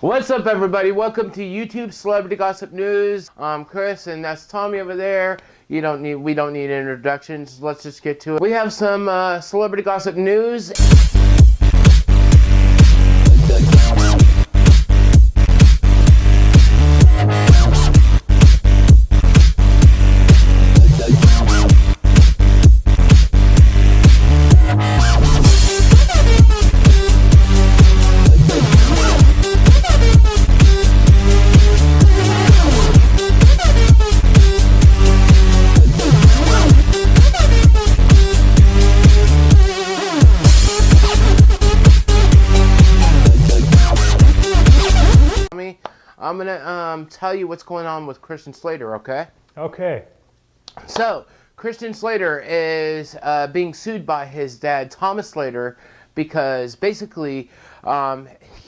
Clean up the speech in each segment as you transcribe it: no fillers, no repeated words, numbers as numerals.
What's up, everybody? Welcome to YouTube Celebrity Gossip News. I'm Chris, and that's Tommy over there. We don't need introductions. Let's just get to it. We have some celebrity gossip news. I'm gonna tell you what's going on with Christian Slater, okay? Okay. So, Christian Slater is being sued by his dad, Thomas Slater, because basically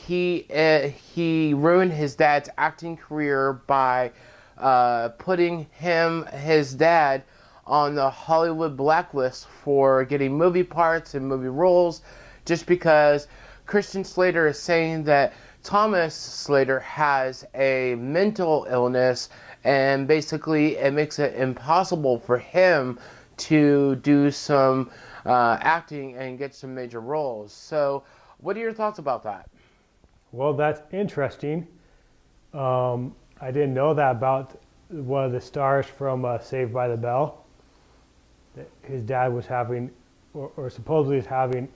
he ruined his dad's acting career by putting his dad on the Hollywood blacklist for getting movie parts and movie roles, just because Christian Slater is saying that Thomas Slater has a mental illness, and basically it makes it impossible for him to do some acting and get some major roles. So what are your thoughts about that? Well, that's interesting. I didn't know that about one of the stars from Saved by the Bell. That his dad was having, or supposedly is having,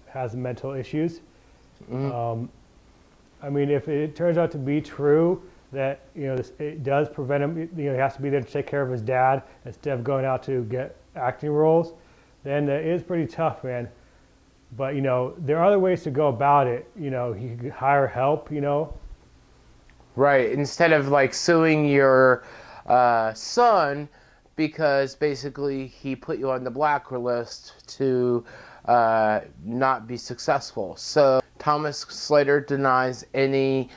has mental issues. Mm-hmm. I mean, if it turns out to be true that it does prevent him, he has to be there to take care of his dad instead of going out to get acting roles, then it is pretty tough, man. But there are other ways to go about it. He could hire help. Right. Instead of like suing your son because basically he put you on the blacklist to not be successful. So Thomas Slater denies any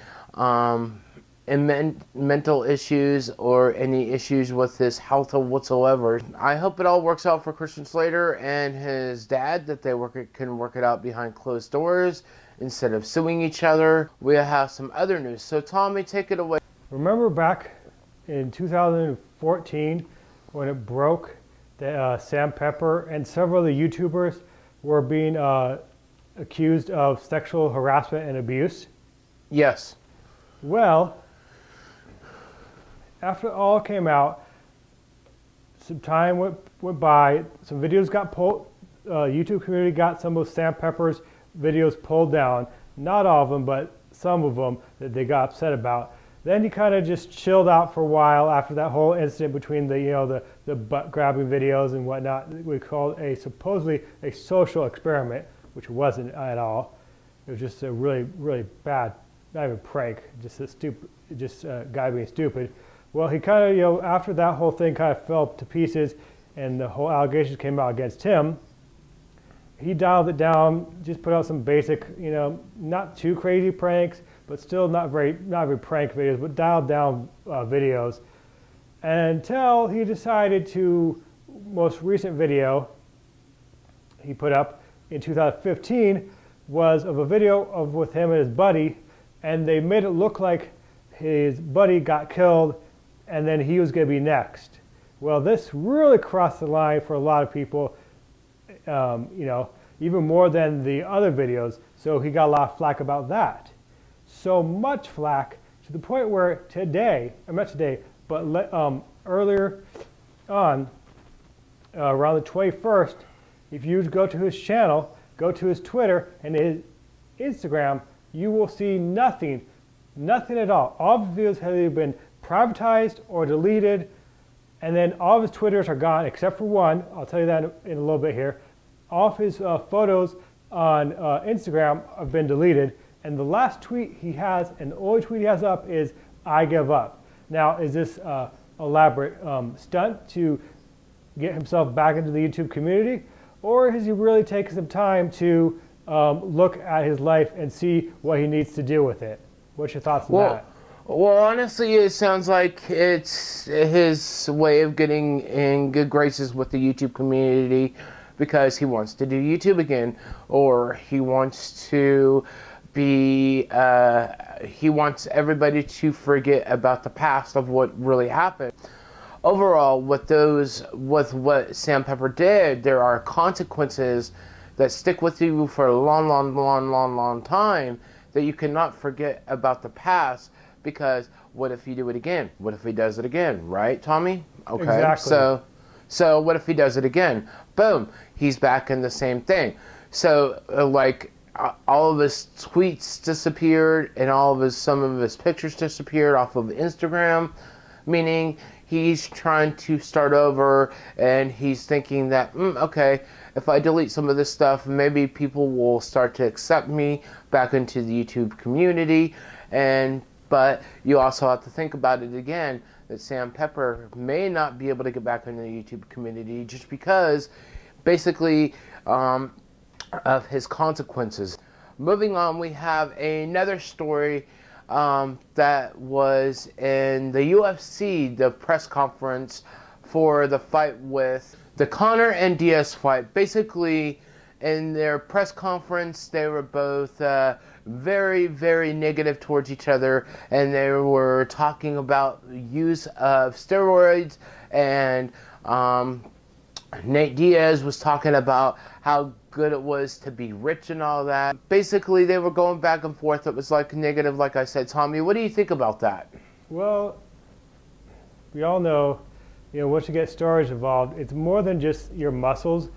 mental issues or any issues with his health whatsoever. I hope it all works out for Christian Slater and his dad, that they can work it out behind closed doors instead of suing each other. We have some other news. So Tommy, take it away. Remember back in 2014 when it broke that Sam Pepper and several of the YouTubers were being accused of sexual harassment and abuse? Yes. Well, after it all came out, some time went by, some videos got pulled, YouTube community got some of Sam Pepper's videos pulled down. Not all of them, but some of them that they got upset about. Then he kind of just chilled out for a while after that whole incident between the butt grabbing videos and whatnot. We called supposedly a social experiment, which wasn't at all. It was just a really, really bad, not even prank, just a stupid, guy being stupid. Well, he kind of, after that whole thing kind of fell to pieces and the whole allegations came out against him, he dialed it down, just put out some basic, not too crazy pranks, but still not very prank videos, but dialed down videos, until he decided to, most recent video he put up in 2015 was of a video with him and his buddy, and they made it look like his buddy got killed and then he was going to be next. Well, this really crossed the line for a lot of people, even more than the other videos, so he got a lot of flack about that. So much flack to the point where earlier on, around the 21st, if you go to his channel, go to his Twitter and his Instagram, you will see nothing at all. All of his videos have either been privatized or deleted, and then all of his Twitters are gone except for one. I'll tell you that in a little bit here. All of his photos on Instagram have been deleted, and the last tweet he has, and the only tweet he has up, is "I give up." Now, is this elaborate stunt to get himself back into the YouTube community, or has he really taken some time to look at his life and see what he needs to do with it? What's your thoughts on that? Well, honestly, it sounds like it's his way of getting in good graces with the YouTube community because he wants to do YouTube again, or he wants to be he wants everybody to forget about the past of what really happened. Overall, with what Sam Pepper did, there are consequences that stick with you for a long time, that you cannot forget about the past, because what if you do it again? What if he does it again? Right, Tommy? Okay. Exactly. So what if he does it again? Boom, he's back in the same thing. So all of his tweets disappeared, and some of his pictures disappeared off of Instagram, meaning he's trying to start over, and he's thinking that, okay, if I delete some of this stuff, maybe people will start to accept me back into the YouTube community. But you also have to think about it again, that Sam Pepper may not be able to get back into the YouTube community just because, basically, of his consequences. Moving on, we have another story that was in the UFC, the press conference for the fight with the Conor and Diaz fight. Basically, in their press conference, they were both very, very negative towards each other, and they were talking about use of steroids, and Nate Diaz was talking about how good it was to be rich and all that. Basically, they were going back and forth. It was like negative, like I said. Tommy, what do you think about that? Well, we all know, once you get steroids involved, it's more than just your muscles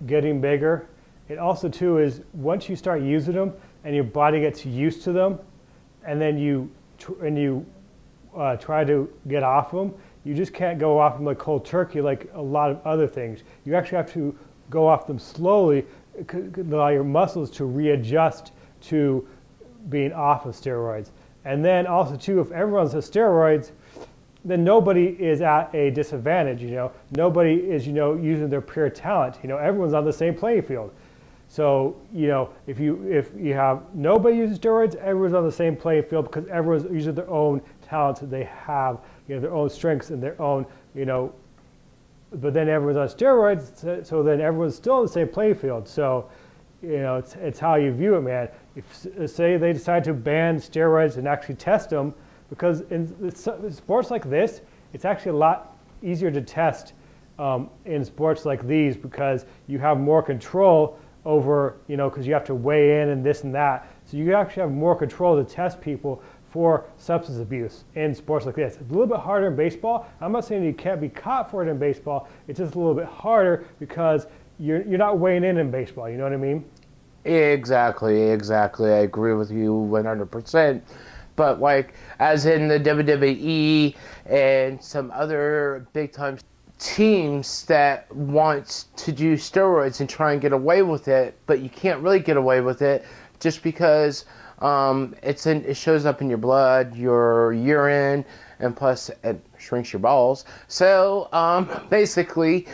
getting bigger. It also, too, is once you start using them and your body gets used to them, and then you try to get off them, you just can't go off them like cold turkey like a lot of other things. You actually have to go off them slowly, allow your muscles to readjust to being off of steroids. And then also, too, if everyone's on steroids, then nobody is at a disadvantage. Nobody is using their pure talent. Everyone's on the same playing field. So if you have nobody uses steroids, everyone's on the same playing field, because everyone's using their own talents that they have, their own strengths and their own But then everyone's on steroids, so then everyone's still on the same playing field. So it's how you view it, man. If say they decide to ban steroids and actually test them, because in sports like this, it's actually a lot easier to test in sports like these, because you have more control over, because you have to weigh in and this and that. So you actually have more control to test people for substance abuse in sports like this. It's a little bit harder in baseball. I'm not saying you can't be caught for it in baseball. It's just a little bit harder because you're not weighing in baseball. You know what I mean? Exactly. I agree with you 100%. But as in the WWE and some other big time teams that want to do steroids and try and get away with it, but you can't really get away with it just because it shows up in your blood, your urine, and plus it shrinks your balls. So basically,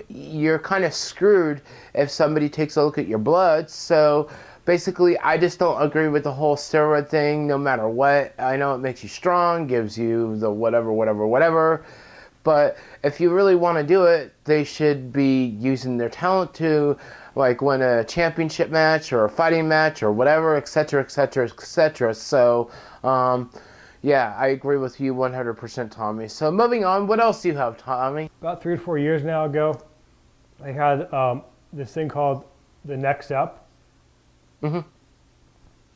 you're kind of screwed if somebody takes a look at your blood. So basically, I just don't agree with the whole steroid thing, no matter what. I know it makes you strong, gives you the whatever. But if you really want to do it, they should be using their talent to win a championship match or a fighting match or whatever, etc. So, yeah, I agree with you 100%, Tommy. So moving on, what else do you have, Tommy? About 3 or 4 years now ago, I had this thing called the Next Up,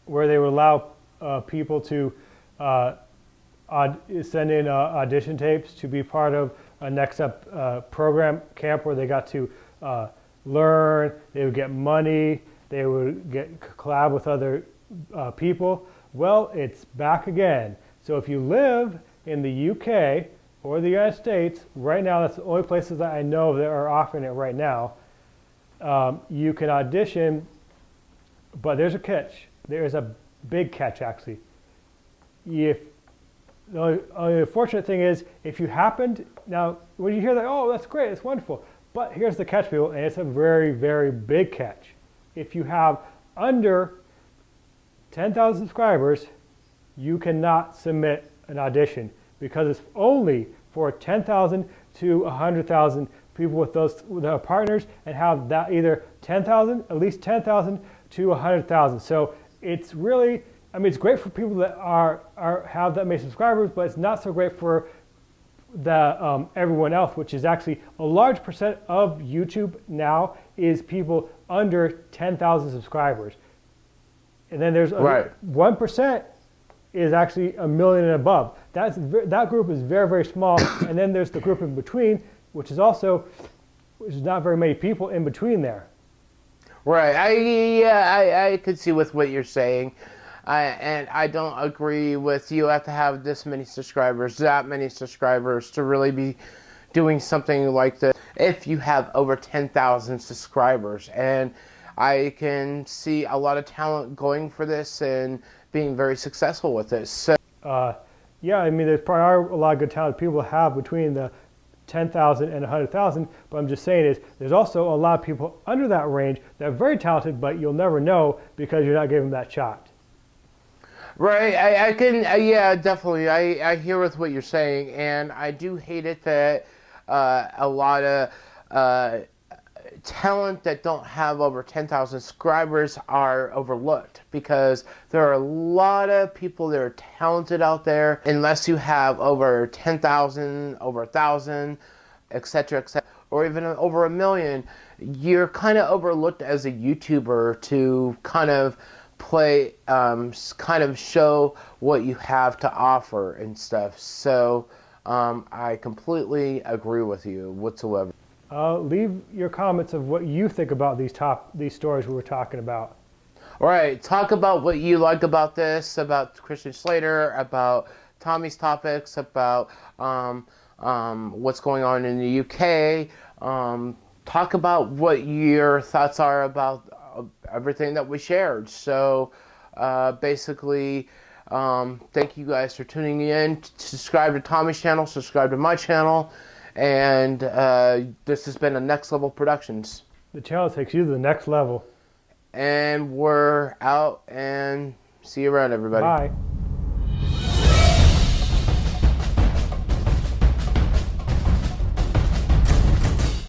where they would allow people to send in audition tapes to be part of a Next Up program camp, where they got to learn, they would get money, they would get collab with other people. Well, it's back again. So if you live in the UK or the United States, right now, that's the only places that I know that are offering it right now. You can audition, but there's a catch. There's a big catch, actually. The only unfortunate thing is, if you happened, now when you hear that, oh, that's great, it's wonderful. But here's the catch, people, and it's a very, very big catch. If you have under 10,000 subscribers, you cannot submit an audition, because it's only for 10,000 to 100,000 people with their partners, and have that either 10,000, at least 10,000 to 100,000. So it's really, I mean, it's great for people that have that many subscribers, but it's not so great for the everyone else, which is actually a large percent of YouTube now is people under 10,000 subscribers. And then there's 1% is actually 1 million and above. That group is very, very small. And then there's the group in between, which is not very many people in between there. Right. I could see with what you're saying. And I don't agree with you have to have this many subscribers, that many subscribers to really be doing something like this if you have over 10,000 subscribers. And I can see a lot of talent going for this and being very successful with this. So, yeah, I mean, there's probably a lot of good talented people have between the 10,000 and 100,000, but I'm just saying is there's also a lot of people under that range that are very talented, but you'll never know because you're not giving them that shot. Right, I can, yeah, definitely. I hear with what you're saying, and I do hate it that a lot of talent that don't have over 10,000 subscribers are overlooked because there are a lot of people that are talented out there. Unless you have over 10,000, over 1,000, etc., or even over 1 million, you're kind of overlooked as a YouTuber to kind of play, kind of show what you have to offer and stuff. So I completely agree with you whatsoever. Leave your comments of what you think about these stories we were talking about. All right, talk about what you like about this, about Christian Slater, about Tommy's topics, about what's going on in the UK. Talk about what your thoughts are about everything that we shared. So basically, thank you guys for tuning in. Subscribe to Tommy's channel, subscribe to my channel. And this has been a Next Level Productions. The channel takes you to the next level. And we're out, and see you around, everybody. Bye.